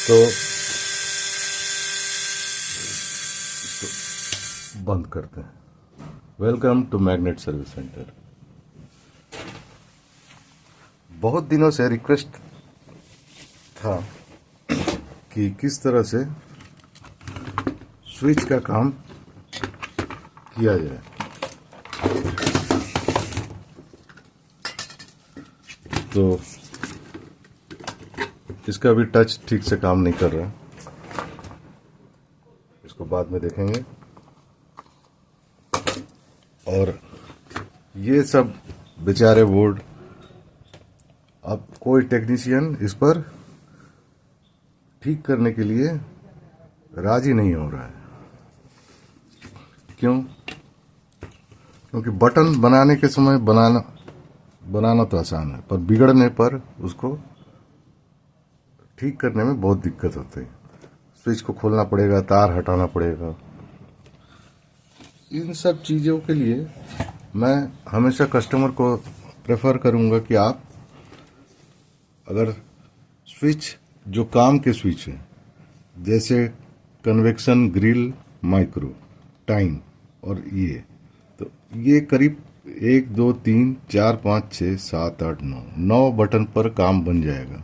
तो इसको बंद करते हैं। Welcome to magnet service centre. बहुत दिनों से रिक्वेस्ट था कि किस तरह से स्विच का काम किया जाए। तो इसका भी टच ठीक से काम नहीं कर रहा, इसको बाद में देखेंगे। और ये सब बेचारे बोर्ड, अब कोई टेक्नीशियन इस पर ठीक करने के लिए राजी नहीं हो रहा है। क्यों? क्योंकि बटन बनाने के समय बनाना तो आसान है, पर बिगड़ने पर उसको ठीक करने में बहुत दिक्कत होती है। स्विच को खोलना पड़ेगा, तार हटाना पड़ेगा। इन सब चीज़ों के लिए मैं हमेशा कस्टमर को प्रेफर करूंगा कि आप अगर स्विच जो काम के स्विच हैं, जैसे कन्वेक्शन, ग्रिल, माइक्रो, टाइम और ये, तो ये करीब 1 2 3 4 5 6 7 8 9 बटन पर काम बन जाएगा।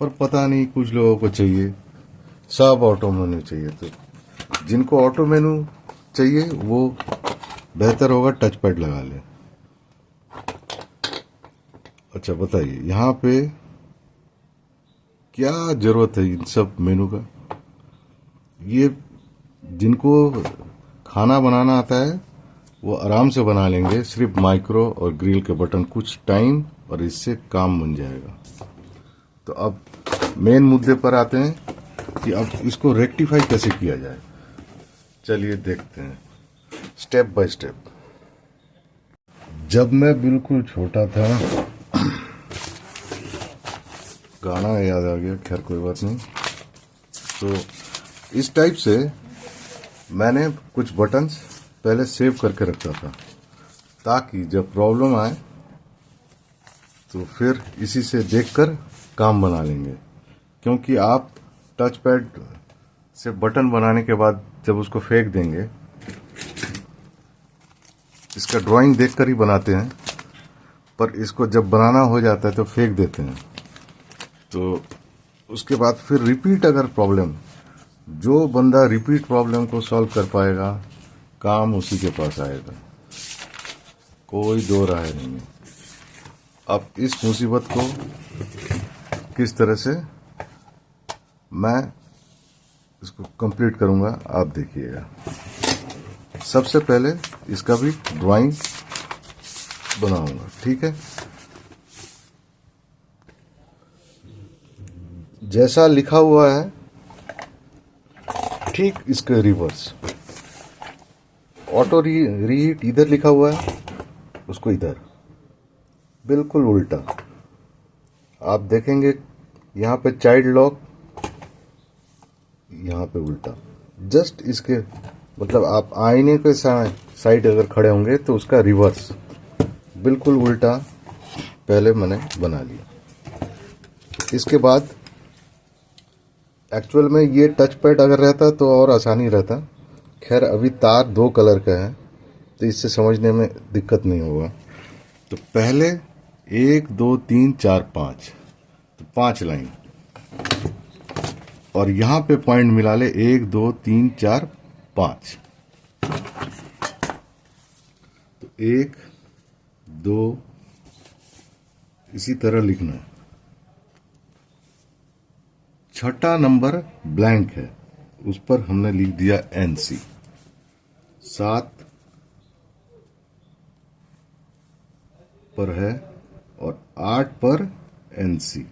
पर पता नहीं, कुछ लोगों को चाहिए सब ऑटो मेनू चाहिए। तो जिनको ऑटो मेनू चाहिए वो बेहतर होगा टच पैड लगा ले। अच्छा बताइए, यहाँ पे क्या जरूरत है इन सब मेनू का? ये जिनको खाना बनाना आता है वो आराम से बना लेंगे, सिर्फ माइक्रो और ग्रिल के बटन, कुछ टाइम, और इससे काम बन जाएगा। तो अब मेन मुद्दे पर आते हैं कि अब इसको रेक्टिफाई कैसे किया जाए। चलिए देखते हैं स्टेप बाय स्टेप। जब मैं बिल्कुल छोटा था, गाना याद आ गया, खैर कोई बात नहीं। तो इस टाइप से मैंने कुछ बटन्स पहले सेव करके रखता था, ताकि जब प्रॉब्लम आए तो फिर इसी से देखकर काम बना लेंगे। क्योंकि आप टच पैड से बटन बनाने के बाद जब उसको फेंक देंगे, इसका ड्राइंग देखकर ही बनाते हैं, पर इसको जब बनाना हो जाता है तो फेंक देते हैं। तो उसके बाद फिर रिपीट, अगर प्रॉब्लम, जो बंदा रिपीट प्रॉब्लम को सॉल्व कर पाएगा, काम उसी के पास आएगा, कोई दो राय नहीं है। अब इस मुसीबत को किस तरह से मैं इसको कंप्लीट करूंगा, आप देखिएगा। सबसे पहले इसका भी ड्राइंग बनाऊंगा, ठीक है? जैसा लिखा हुआ है ठीक इसके रिवर्स। ऑटो रीहीट इधर लिखा हुआ है, उसको इधर बिल्कुल उल्टा। आप देखेंगे यहाँ पे चाइल्ड लॉक, यहाँ पे उल्टा। जस्ट इसके मतलब आप आईने के साइड अगर खड़े होंगे तो उसका रिवर्स, बिल्कुल उल्टा पहले मैंने बना लिया। इसके बाद एक्चुअल में ये टच पैड अगर रहता तो और आसानी रहता। खैर अभी तार 2 कलर का है तो इससे समझने में दिक्कत नहीं होगा। तो पहले 1 2 3 4 5, तो 5 लाइन, और यहां पे पॉइंट मिला ले 1 2 3 4 5। तो 1 2 इसी तरह लिखना है। छठा नंबर ब्लैंक है, उस पर हमने लिख दिया NC। 7 पर है और 8 पर NC।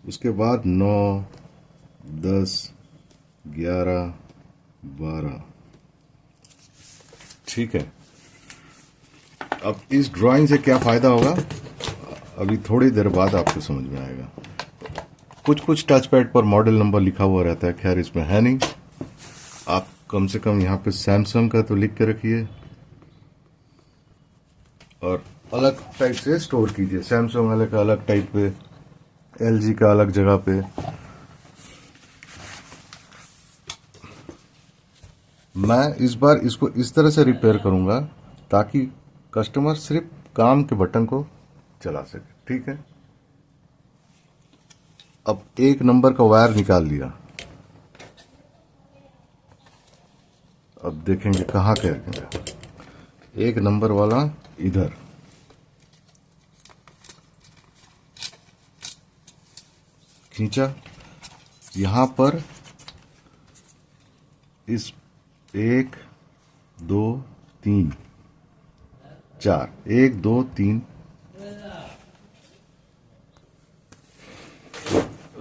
उसके बाद 9 10 11 12। ठीक है। अब इस ड्राइंग से क्या फायदा होगा, अभी थोड़ी देर बाद आपको समझ में आएगा। कुछ टच पैड पर मॉडल नंबर लिखा हुआ रहता है, खैर इसमें है नहीं। आप कम से कम यहाँ पे सैमसंग का तो लिख के रखिए और अलग टाइप से स्टोर कीजिए। सैमसंग वाले का अलग टाइप पे, LG का अलग जगह पे। मैं इस बार इसको इस तरह से रिपेयर करूंगा ताकि कस्टमर सिर्फ काम के बटन को चला सके। ठीक है, अब 1 नंबर का वायर निकाल लिया। अब देखेंगे कहाँ के रखेंगे। 1 नंबर वाला इधर, खींचा, यहां पर इस 1 2 3 4 1 2 3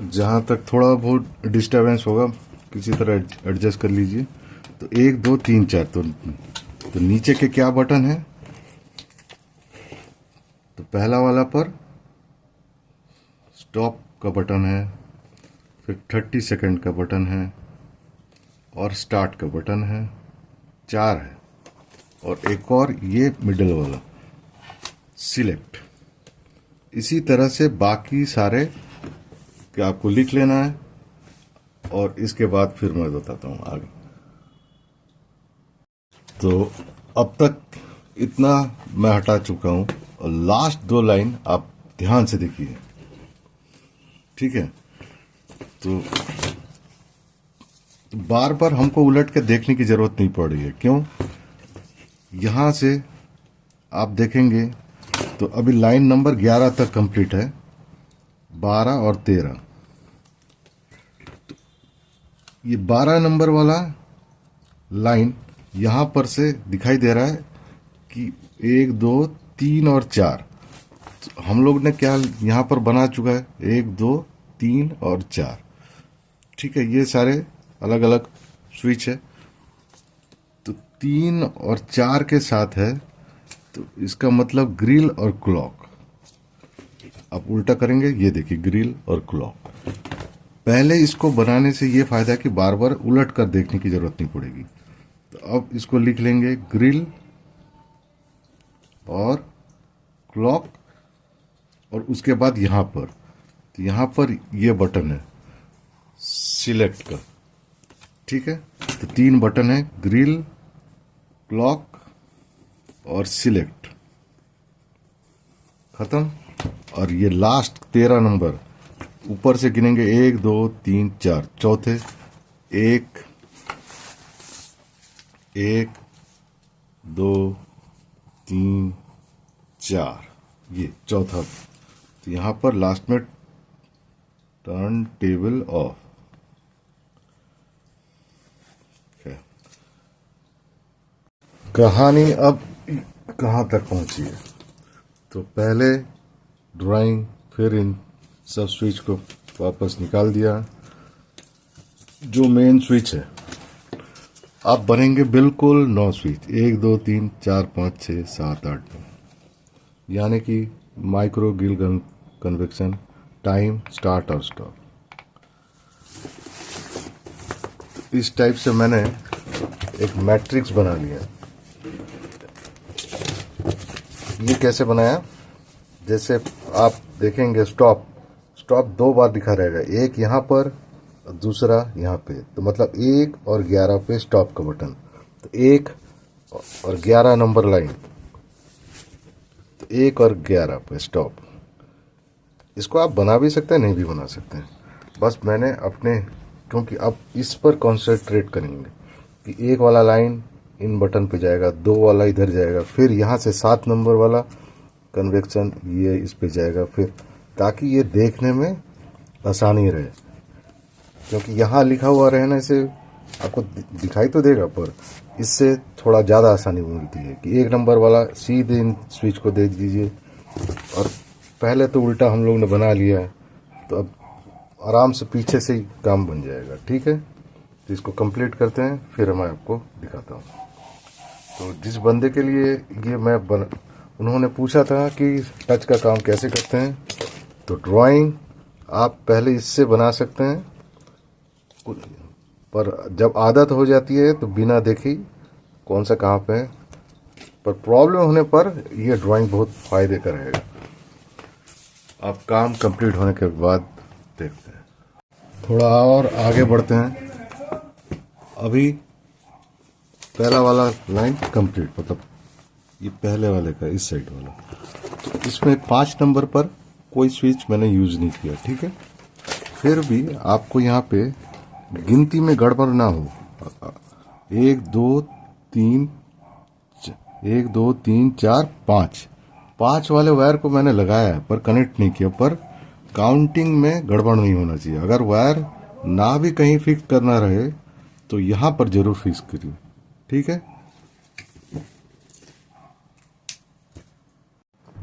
जहां तक थोड़ा बहुत डिस्टरबेंस होगा किसी तरह एडजस्ट कर लीजिए। तो 1 2 3 4 तो नीचे के क्या बटन है? तो पहला वाला पर स्टॉप का बटन है, फिर 30 सेकंड का बटन है और स्टार्ट का बटन है, 4 है, और एक और ये मिडल वाला सिलेक्ट। इसी तरह से बाकी सारे कि आपको लिख लेना है और इसके बाद फिर मैं बताता हूं आगे। तो अब तक इतना मैं हटा चुका हूं और लास्ट 2 लाइन आप ध्यान से देखिए। ठीक है, तो बार बार हमको उलट के देखने की जरूरत नहीं पड़ रही है। क्यों? यहां से आप देखेंगे तो अभी लाइन नंबर 11 तक कंप्लीट है, 12 और 13। तो ये 12 नंबर वाला लाइन यहां पर से दिखाई दे रहा है कि 1 2 3 और 4। तो हम लोग ने क्या यहां पर बना चुका है? 1 2 3 और 4। ठीक है, ये सारे अलग अलग स्विच है। तो 3 और 4 के साथ है, तो इसका मतलब ग्रिल और क्लॉक। आप उल्टा करेंगे, ये देखिए ग्रिल और क्लॉक। पहले इसको बनाने से ये फायदा है कि बार बार उलट कर देखने की जरूरत नहीं पड़ेगी। तो अब इसको लिख लेंगे ग्रिल और क्लॉक, और उसके बाद यहां पर, तो यहां पर ये बटन है सिलेक्ट का। ठीक है, तो 3 बटन है, ग्रिल, क्लॉक और सिलेक्ट। खत्म। और ये लास्ट 13 नंबर ऊपर से गिनेंगे 1 2 3 4, चौथे 1 1 2 3 4, ये चौथा। तो यहां पर लास्ट में टर्न टेबल ऑफ। कहानी अब कहां तक पहुंची है? तो पहले ड्राइंग, फिर इन सब स्विच को वापस निकाल दिया। जो मेन स्विच है, आप बनेंगे बिल्कुल 9 स्विच, 1 2 3 4 5 6 7 8 9, यानी कि micro Gill convection, time, start और स्टॉप। इस टाइप से मैंने एक मैट्रिक्स बना लिया। ये कैसे बनाया? जैसे आप देखेंगे स्टॉप 2 बार दिखा रहेगा, एक यहाँ पर दूसरा यहाँ पे। तो मतलब 1 और 11 पे स्टॉप का बटन। तो 1 और 11 नंबर लाइन, तो 1 और 11 पे स्टॉप। इसको आप बना भी सकते हैं, नहीं भी बना सकते हैं। बस मैंने अपने, क्योंकि अब इस पर कॉन्सेंट्रेट करेंगे कि 1 वाला लाइन इन बटन पे जाएगा, 2 वाला इधर जाएगा, फिर यहाँ से 7 नंबर वाला कन्वेक्शन ये इस पे जाएगा, फिर ताकि ये देखने में आसानी रहे। क्योंकि यहाँ लिखा हुआ रहने से आपको दिखाई तो देगा, पर इससे थोड़ा ज़्यादा आसानी मिलती है कि 1 नंबर वाला सीधे इन स्विच को दे दीजिए। और पहले तो उल्टा हम लोग ने बना लिया है, तो अब आराम से पीछे से ही काम बन जाएगा। ठीक है, तो इसको कंप्लीट करते हैं, फिर मैं आपको दिखाता हूँ। तो जिस बंदे के लिए ये उन्होंने पूछा था कि टच का काम कैसे करते हैं, तो ड्राइंग आप पहले इससे बना सकते हैं, पर जब आदत हो जाती है तो बिना देखे कौन सा कहाँ पे है। पर प्रॉब्लम होने पर यह ड्राइंग बहुत फायदे का रहेगा। आप काम कंप्लीट होने के बाद देखते हैं। थोड़ा और आगे बढ़ते हैं। अभी पहला वाला लाइन कंप्लीट, मतलब ये पहले वाले का इस साइड वाला। तो इसमें 5 नंबर पर कोई स्विच मैंने यूज नहीं किया, ठीक है। फिर भी आपको यहाँ पे गिनती में गड़बड़ ना हो, 1 2 3 1 2 3 4 5 वाले वायर को मैंने लगाया है पर कनेक्ट नहीं किया, पर काउंटिंग में गड़बड़ नहीं होना चाहिए। अगर वायर ना भी कहीं फिक्स करना रहे तो यहाँ पर जरूर फिक्स करिए, ठीक है।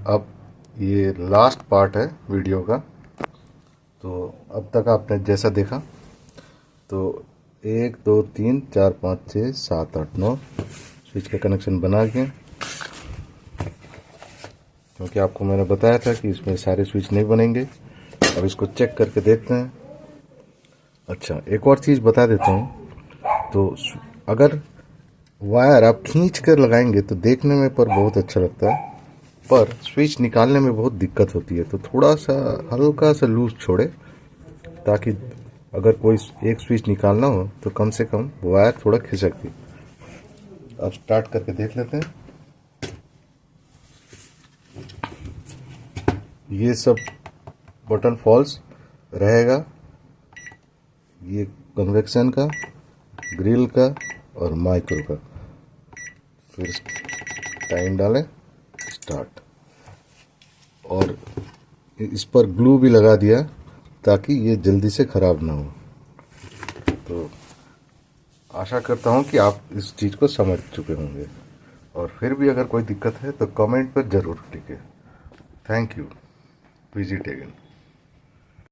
अब ये लास्ट पार्ट है वीडियो का। तो अब तक आपने जैसा देखा, तो 1 2 3 4 5 6 7 8 9 स्विच का कनेक्शन बना के, क्योंकि आपको मैंने बताया था कि इसमें सारे स्विच नहीं बनेंगे। अब इसको चेक करके देखते हैं। अच्छा, एक और चीज़ बता देता हूँ। तो अगर वायर आप खींच कर लगाएंगे तो देखने में पर बहुत अच्छा लगता है, पर स्विच निकालने में बहुत दिक्कत होती है। तो थोड़ा सा हल्का सा लूज छोड़े, ताकि अगर कोई एक स्विच निकालना हो तो कम से कम वायर थोड़ा खिसकती। अब स्टार्ट करके देख लेते हैं। ये सब बटन फॉल्स रहेगा, ये कन्वेक्शन का, ग्रिल का और माइक्रो का। फिर टाइम डालें, स्टार्ट। और इस पर ग्लू भी लगा दिया ताकि ये जल्दी से ख़राब ना हो। तो आशा करता हूँ कि आप इस चीज़ को समझ चुके होंगे, और फिर भी अगर कोई दिक्कत है तो कमेंट पर ज़रूर लिखें। Thank you. Visit again.